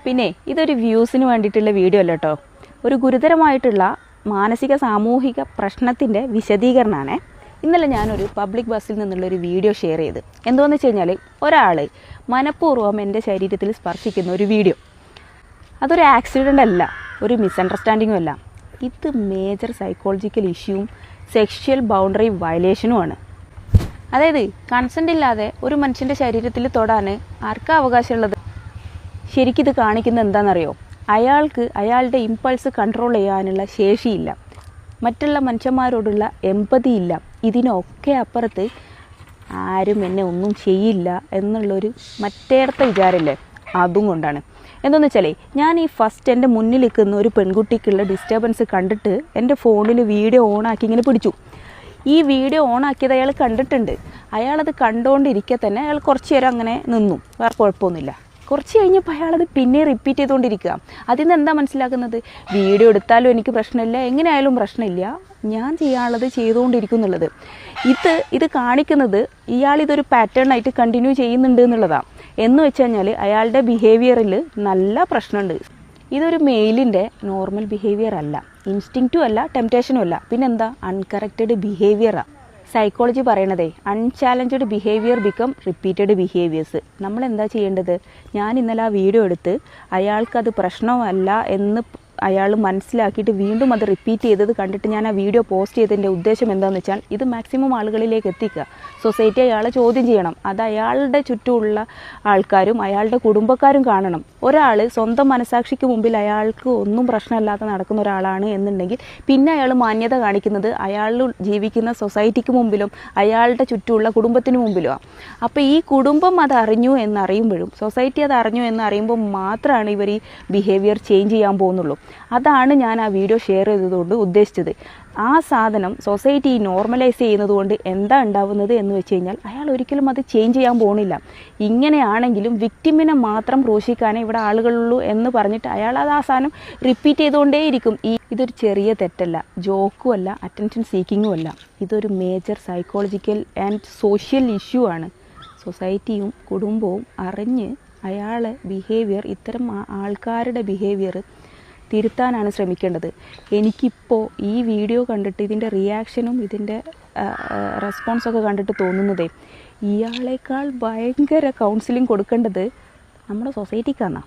പിന്നെ ഇതൊരു വ്യൂസിന് വേണ്ടിയിട്ടുള്ള വീഡിയോ അല്ല കേട്ടോ. ഒരു ഗുരുതരമായിട്ടുള്ള മാനസിക സാമൂഹിക പ്രശ്നത്തിൻ്റെ വിശദീകരണമാണ്. ഇന്നലെ ഞാനൊരു പബ്ലിക് ബസ്സിൽ നിന്നുള്ളൊരു വീഡിയോ ഷെയർ ചെയ്ത്. എന്താണെന്ന് വെച്ച് കഴിഞ്ഞാൽ ഒരാൾ മനഃപൂർവ്വം എൻ്റെ ശരീരത്തിൽ സ്പർശിക്കുന്ന ഒരു വീഡിയോ. അതൊരു ആക്സിഡൻ്റ് അല്ല, ഒരു മിസ്അണ്ടർസ്റ്റാൻഡിങ്ങും അല്ല. ഇത് മേജർ സൈക്കോളജിക്കൽ ഇഷ്യൂവും സെക്ഷൽ ബൗണ്ടറി വയലേഷനുമാണ്. അതായത് കൺസെൻ്റ് ഇല്ലാതെ ഒരു മനുഷ്യൻ്റെ ശരീരത്തിൽ തൊടാൻ ആർക്കാ അവകാശമുള്ളത്? ശരിക്കിത് കാണിക്കുന്നത് എന്താണെന്നറിയോ? അയാൾക്ക് അയാളുടെ ഇമ്പൾസ് കൺട്രോൾ ചെയ്യാനുള്ള ശേഷിയില്ല, മറ്റുള്ള മനുഷ്യന്മാരോടുള്ള എമ്പതി ഇല്ല. ഇതിനൊക്കെ അപ്പുറത്ത് ആരും എന്നെ ഒന്നും ചെയ്യില്ല എന്നുള്ളൊരു മറ്റേടത്തെ വിചാരമില്ലേ, അതും കൊണ്ടാണ്. എന്താണെന്ന് വെച്ചാൽ ഞാൻ ഈ ഫസ്റ്റ് എൻ്റെ മുന്നിൽ നിൽക്കുന്ന ഒരു പെൺകുട്ടിക്കുള്ള ഡിസ്റ്റർബൻസ് കണ്ടിട്ട് എൻ്റെ ഫോണിൽ വീഡിയോ ഓണാക്കി ഇങ്ങനെ പിടിച്ചു. ഈ വീഡിയോ ഓണാക്കിയത് അയാൾ കണ്ടിട്ടുണ്ട്. അയാളത് കണ്ടുകൊണ്ടിരിക്കെ തന്നെ അയാൾ കുറച്ച് നേരം അങ്ങനെ നിന്നു, വേറെ കുഴപ്പമൊന്നുമില്ല. കുറച്ച് കഴിഞ്ഞപ്പോൾ അയാളത് പിന്നെ റിപ്പീറ്റ് ചെയ്തുകൊണ്ടിരിക്കുക. അതിൽ നിന്ന് എന്താ മനസ്സിലാക്കുന്നത്? വീഡിയോ എടുത്താലും എനിക്ക് പ്രശ്നമില്ല, എങ്ങനെയായാലും പ്രശ്നമില്ല, ഞാൻ ചെയ്യാനുള്ളത് ചെയ്തുകൊണ്ടിരിക്കും എന്നുള്ളത്. ഇത് കാണിക്കുന്നത് ഇയാളിതൊരു പാറ്റേണായിട്ട് കണ്ടിന്യൂ ചെയ്യുന്നുണ്ട് എന്നുള്ളതാണ്. എന്ന് വെച്ച് കഴിഞ്ഞാൽ അയാളുടെ ബിഹേവിയറിൽ നല്ല പ്രശ്നമുണ്ട്. ഇതൊരു മെയിലിൻ്റെ നോർമൽ ബിഹേവിയർ അല്ല, ഇൻസ്റ്റിങ്ക്റ്റും അല്ല, ടെംപ്റ്റേഷനും അല്ല, പിന്നെന്താ? അൺകറക്റ്റഡ് ബിഹേവിയറാണ്. സൈക്കോളജി പറയണതേ unchallenged behaviour become repeated behaviours. നമ്മളെന്താ ചെയ്യേണ്ടത്? ഞാൻ ഇന്നലെ ആ വീഡിയോ എടുത്ത് അയാൾക്കത് പ്രശ്നമല്ല എന്ന് അയാൾ മനസ്സിലാക്കിയിട്ട് വീണ്ടും അത് റിപ്പീറ്റ് ചെയ്തത് കണ്ടിട്ട് ഞാൻ ആ വീഡിയോ പോസ്റ്റ് ചെയ്തതിൻ്റെ ഉദ്ദേശം എന്താണെന്ന് വെച്ചാൽ ഇത് മാക്സിമം ആളുകളിലേക്ക് എത്തിക്കുക. സൊസൈറ്റി അയാളെ ചോദ്യം ചെയ്യണം. അത് അയാളുടെ ചുറ്റുമുള്ള ആൾക്കാരും അയാളുടെ കുടുംബക്കാരും കാണണം. ഒരാൾ സ്വന്തം മനസാക്ഷിക്ക് മുമ്പിൽ അയാൾക്ക് ഒന്നും പ്രശ്നമില്ലാതെ നടക്കുന്ന ഒരാളാണ് എന്നുണ്ടെങ്കിൽ പിന്നെ അയാൾ മാന്യത കാണിക്കുന്നത് അയാൾ ജീവിക്കുന്ന സൊസൈറ്റിക്ക് മുമ്പിലും അയാളുടെ ചുറ്റുമുള്ള കുടുംബത്തിന് മുമ്പിലുമാണ്. അപ്പോൾ ഈ കുടുംബം അത് അറിഞ്ഞു എന്നറിയുമ്പോഴും സൊസൈറ്റി അത് അറിഞ്ഞു എന്നറിയുമ്പോൾ മാത്രമാണ് ഇവർ ഈ ബിഹേവിയർ ചേഞ്ച് ചെയ്യാൻ പോകുന്നുള്ളൂ. അതാണ് ഞാൻ ആ വീഡിയോ ഷെയർ ചെയ്തതുകൊണ്ട് ഉദ്ദേശിച്ചത്. ആ സാധനം സൊസൈറ്റി നോർമലൈസ് ചെയ്യുന്നത് കൊണ്ട് എന്താ ഉണ്ടാവുന്നത് എന്ന് വെച്ച് കഴിഞ്ഞാൽ അയാൾ ഒരിക്കലും അത് ചേഞ്ച് ചെയ്യാൻ പോകുന്നില്ല. ഇങ്ങനെയാണെങ്കിലും വിക്ടിമിനെ മാത്രം ക്രൂശിക്കാനേ ഇവിടെ ആളുകളുള്ളൂ എന്ന് പറഞ്ഞിട്ട് അയാൾ അത് ആ സാധനം റിപ്പീറ്റ് ചെയ്തുകൊണ്ടേയിരിക്കും. ഇതൊരു ചെറിയ തെറ്റല്ല, ജോക്കും അല്ല, അറ്റൻഷൻ സീക്കിങ്ങും അല്ല. ഇതൊരു major psychological and social issue ആണ്. സൊസൈറ്റിയും കുടുംബവും അറിഞ്ഞ് അയാളെ ബിഹേവിയർ, ഇത്തരം ആൾക്കാരുടെ ബിഹേവിയർ തിരുത്താനാണ് ശ്രമിക്കേണ്ടത്. എനിക്കിപ്പോൾ ഈ വീഡിയോ കണ്ടിട്ട് ഇതിൻ്റെ റിയാക്ഷനും ഇതിൻ്റെ റെസ്പോൺസൊക്കെ കണ്ടിട്ട് തോന്നുന്നതേ ഇയാളേക്കാൾ ഭയങ്കര കൗൺസിലിംഗ് കൊടുക്കേണ്ടത് നമ്മുടെ സൊസൈറ്റിക്കാണ്.